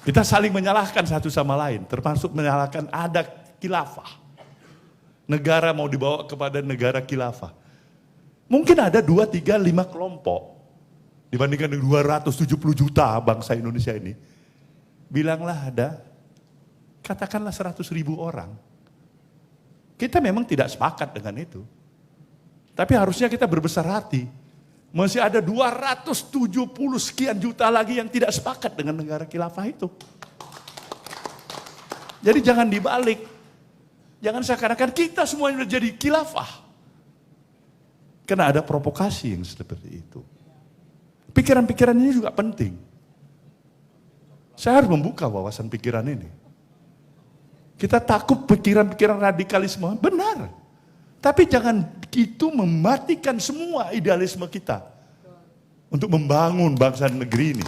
Kita saling menyalahkan satu sama lain, termasuk menyalahkan ada khilafah. Negara mau dibawa kepada negara khilafah. Mungkin ada 2, 3, 5 kelompok dibandingkan 270 juta bangsa Indonesia ini. Bilanglah ada, katakanlah 100.000 orang. Kita memang tidak sepakat dengan itu. Tapi harusnya kita berbesar hati. Masih ada 270 sekian juta lagi yang tidak sepakat dengan negara khilafah itu. Jadi jangan dibalik. Jangan seakan-akan kita semuanya sudah jadi khilafah. Karena ada provokasi yang seperti itu. Pikiran-pikiran ini juga penting. Saya harus membuka wawasan pikiran ini. Kita takut pikiran-pikiran radikalisme, benar. Tapi jangan itu mematikan semua idealisme kita. Untuk membangun bangsa dan negeri ini.